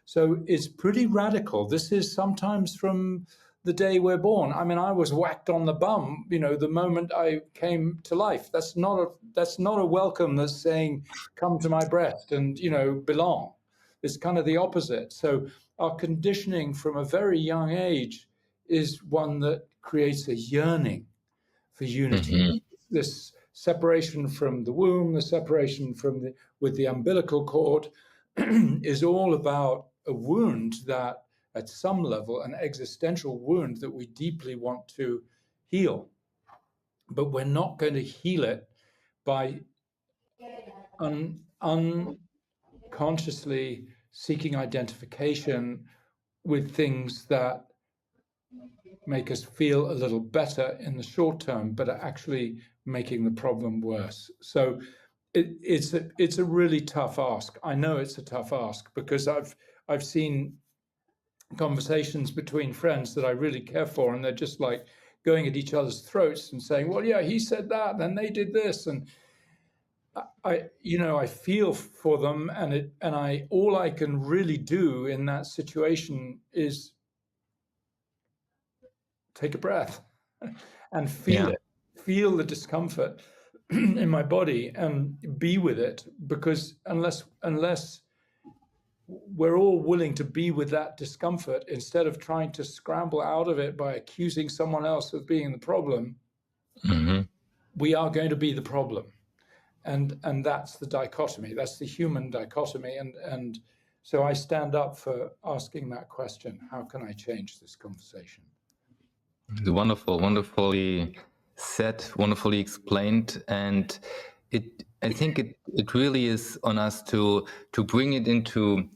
So it's pretty radical. This is sometimes from the day we're born. I mean, I was whacked on the bum, the moment I came to life. That's not a welcome that's saying, come to my breast and, belong. It's kind of the opposite. So our conditioning from a very young age is one that creates a yearning for unity. This separation from the womb, the separation with the umbilical cord is all about a wound that, at some level, an existential wound that we deeply want to heal. But we're not going to heal it by unconsciously seeking identification with things that make us feel a little better in the short term, but are actually making the problem worse. So it's a really tough ask. I know it's a tough ask, because I've seen conversations between friends that I really care for, and they're just like going at each other's throats and saying, well, yeah, he said that, then they did this. And I feel for them, and all I can really do in that situation is take a breath and feel it, feel the discomfort in my body and be with it. Because unless we're all willing to be with that discomfort instead of trying to scramble out of it by accusing someone else of being the problem, we are going to be the problem. And that's the dichotomy. That's the human dichotomy. And so I stand up for asking that question: how can I change this conversation? Wonderfully said, wonderfully explained, and I think it really is on us to bring it into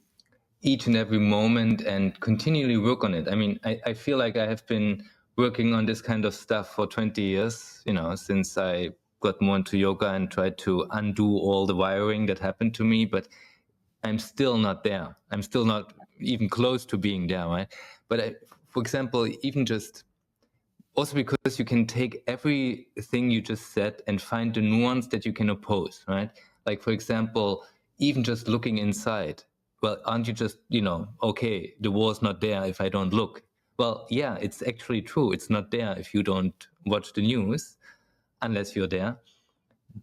each and every moment and continually work on it. I mean, I feel like I have been working on this kind of stuff for 20 years, since I got more into yoga and tried to undo all the wiring that happened to me, but I'm still not there. I'm still not even close to being there, right? But for example, even just also because you can take everything you just said and find the nuance that you can oppose, right? Like, for example, even just looking inside. Well, aren't you just, okay, the war's not there if I don't look. Well, yeah, it's actually true. It's not there if you don't watch the news, unless you're there.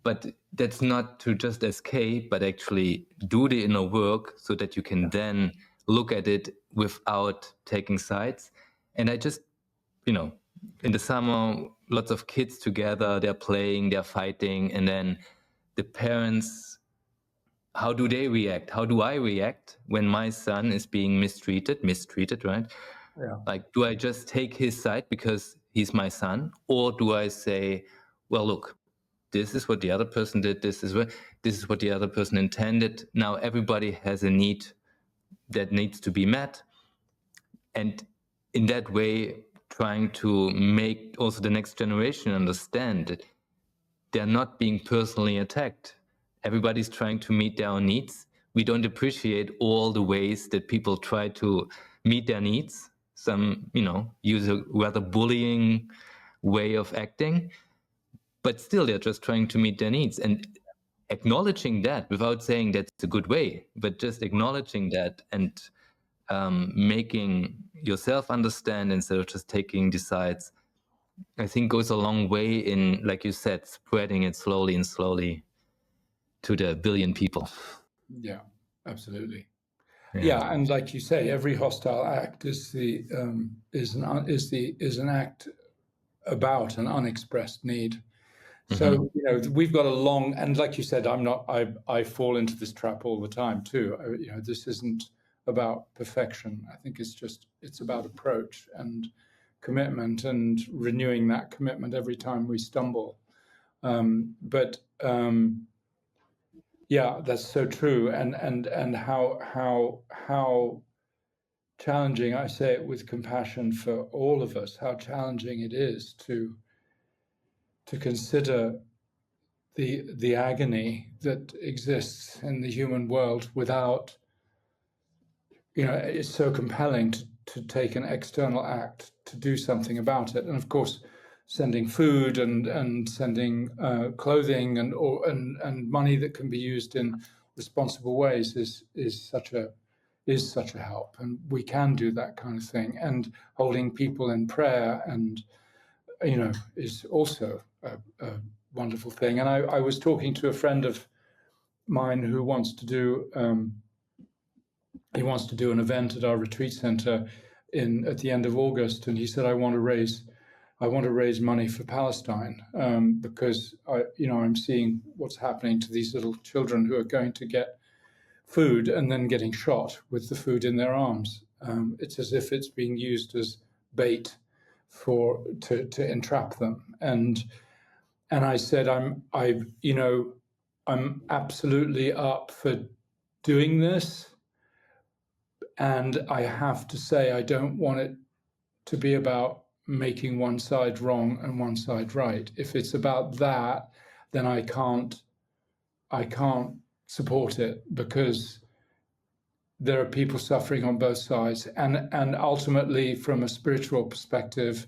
But that's not to just escape, but actually do the inner work so that you can then look at it without taking sides. And I just, in the summer, lots of kids together, they're playing, they're fighting, and then the parents, how do they react? How do I react when my son is being mistreated, right? Yeah. Like, do I just take his side because he's my son? Or do I say, well, look, this is what the other person did, this is what the other person intended. Now everybody has a need that needs to be met. And in that way, trying to make also the next generation understand that they're not being personally attacked. Everybody's trying to meet their own needs. We don't appreciate all the ways that people try to meet their needs. Some, use a rather bullying way of acting, but still they're just trying to meet their needs. And acknowledging that without saying that's a good way, but just acknowledging that and making yourself understand instead of just taking the sides, I think goes a long way in, like you said, spreading it slowly to the billion people. Yeah, absolutely. Yeah. Yeah, and like you say, every hostile act is an act about an unexpressed need. So we've got a long, and like you said, I fall into this trap all the time too. This isn't about perfection. I think it's about approach and commitment and renewing that commitment every time we stumble. Yeah, that's so true. And how challenging, I say it with compassion for all of us, how challenging it is to consider the agony that exists in the human world without, it's so compelling to take an external act to do something about it. And of course, sending food and sending clothing and money that can be used in responsible ways is such a help, and we can do that kind of thing. And holding people in prayer and is also a wonderful thing. And I was talking to a friend of mine who wants to do an event at our retreat center at the end of August, and he said, I want to raise money for Palestine, because I'm seeing what's happening to these little children who are going to get food and then getting shot with the food in their arms. It's as if it's being used as bait to entrap them. And I said, I'm absolutely up for doing this. And I have to say, I don't want it to be about making one side wrong and one side right. If it's about that, then I can't support it, because there are people suffering on both sides. And ultimately, from a spiritual perspective,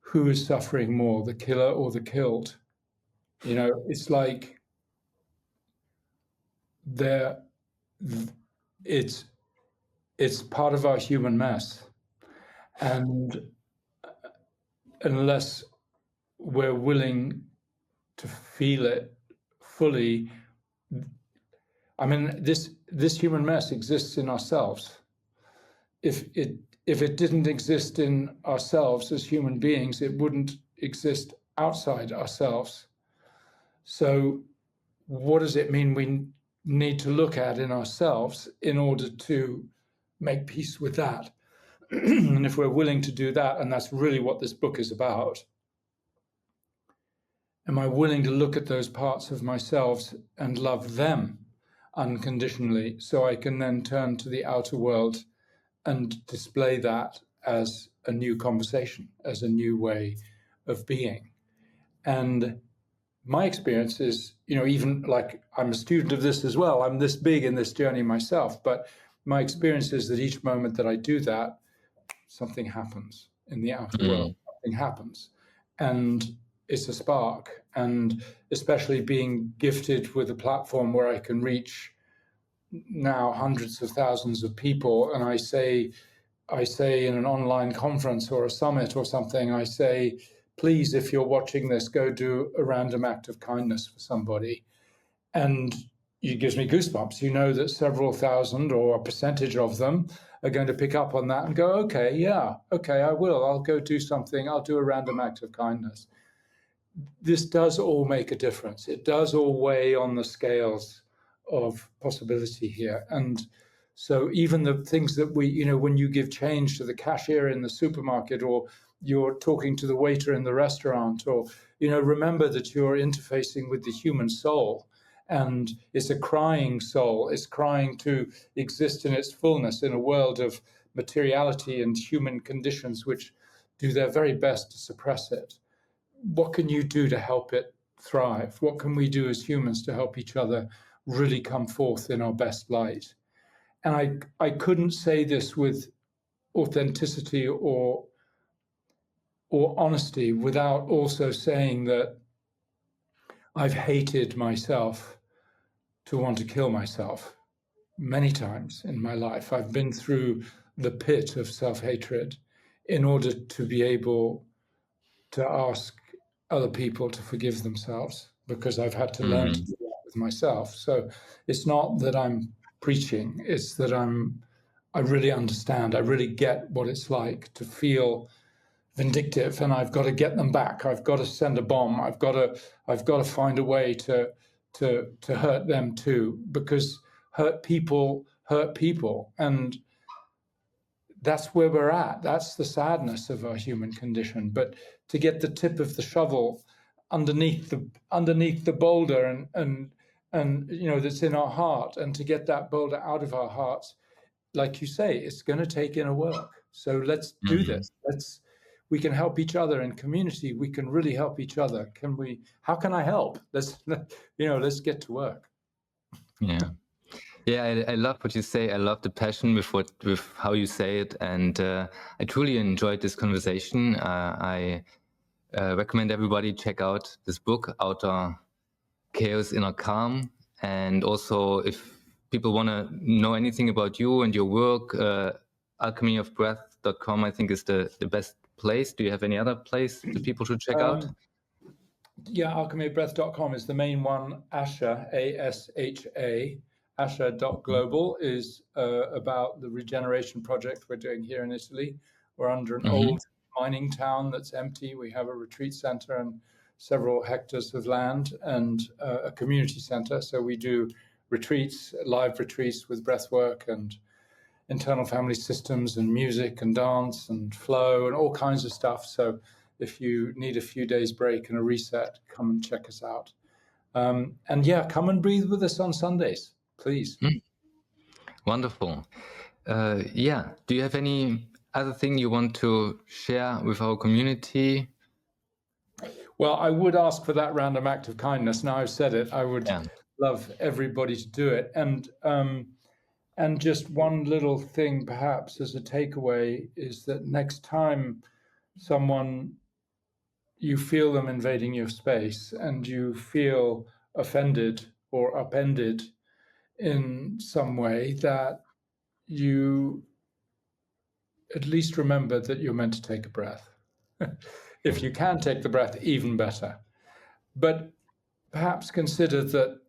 who is suffering more, the killer or the killed? It's like it's part of our human mess. And unless we're willing to feel it fully, I mean, this human mess exists in ourselves. If it didn't exist in ourselves as human beings, it wouldn't exist outside ourselves. So what does it mean we need to look at in ourselves in order to make peace with that? And if we're willing to do that, and that's really what this book is about, am I willing to look at those parts of myself and love them unconditionally, so I can then turn to the outer world and display that as a new conversation, as a new way of being? And my experience is, even like I'm a student of this as well, I'm this big in this journey myself, but my experience is that each moment that I do that, something happens in the outer world, something happens. And it's a spark. And especially being gifted with a platform where I can reach now hundreds of thousands of people, and I say in an online conference or a summit or something, I say, please, if you're watching this, go do a random act of kindness for somebody. And it gives me goosebumps. That several thousand or a percentage of them are going to pick up on that and go, okay, I will. I'll go do something. I'll do a random act of kindness. This does all make a difference. It does all weigh on the scales of possibility here. And so even the things that when you give change to the cashier in the supermarket, or you're talking to the waiter in the restaurant, or, remember that you're interfacing with the human soul, and it's a crying soul. It's crying to exist in its fullness in a world of materiality and human conditions which do their very best to suppress it. What can you do to help it thrive? What can we do as humans to help each other really come forth in our best light? And I couldn't say this with authenticity or honesty without also saying that I've hated myself to want to kill myself many times in my life. I've been through the pit of self-hatred in order to be able to ask other people to forgive themselves, because I've had to learn to do that with myself. So it's not that I'm preaching, it's that I really understand, I really get what it's like to feel vindictive, and I've got to get them back. I've got to send a bomb. I've got to find a way to hurt them too, because hurt people, and that's where we're at. That's the sadness of our human condition. But to get the tip of the shovel underneath the boulder and that's in our heart, and to get that boulder out of our hearts, like you say, it's going to take inner work. So let's do this. We can help each other in community. We can really help each other. How can I help? Let's get to work. Yeah, I love what you say. I love the passion with how you say it, and I truly enjoyed this conversation. I recommend everybody check out this book, Outer Chaos, Inner Calm, and also if people want to know anything about you and your work, alchemyofbreath.com I think is the best place. Do you have any other place that people should check out? Yeah, alchemyofbreath.com is the main one. ASHA, ASHA, ASHA.global is about the regeneration project we're doing here in Italy. We're under an old mining town that's empty. We have a retreat center and several hectares of land and a community center. So we do retreats, live retreats with breathwork and internal family systems and music and dance and flow and all kinds of stuff. So if you need a few days break and a reset, come and check us out. And yeah, come and breathe with us on Sundays, please. Wonderful. Yeah. Do you have any other thing you want to share with our community? Well, I would ask for that random act of kindness. Now I've said it, I would love everybody to do it. And just one little thing, perhaps, as a takeaway, is that next time you feel them invading your space and you feel offended or upended in some way, that you at least remember that you're meant to take a breath. If you can take the breath, even better. But perhaps consider that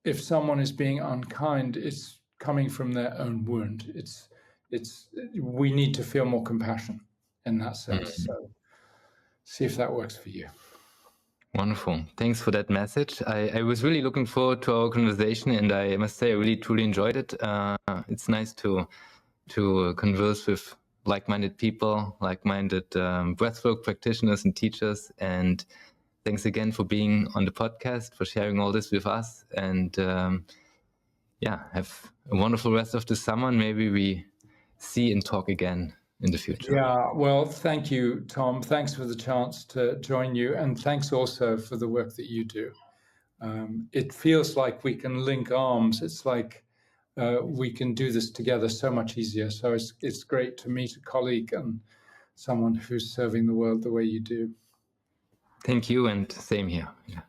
if someone is being unkind, it's coming from their own wound. We need to feel more compassion in that sense. So see if that works for you. Wonderful. Thanks for that message. I was really looking forward to our conversation, and I must say I really truly enjoyed it. It's nice to converse with like-minded people, like-minded breathwork practitioners and teachers. And thanks again for being on the podcast, for sharing all this with us. And have a wonderful rest of the summer. And maybe we see and talk again in the future. Yeah, well, thank you, Tom. Thanks for the chance to join you. And thanks also for the work that you do. It feels like we can link arms. It's like we can do this together so much easier. So it's great to meet a colleague and someone who's serving the world the way you do. Thank you, and same here. Yeah.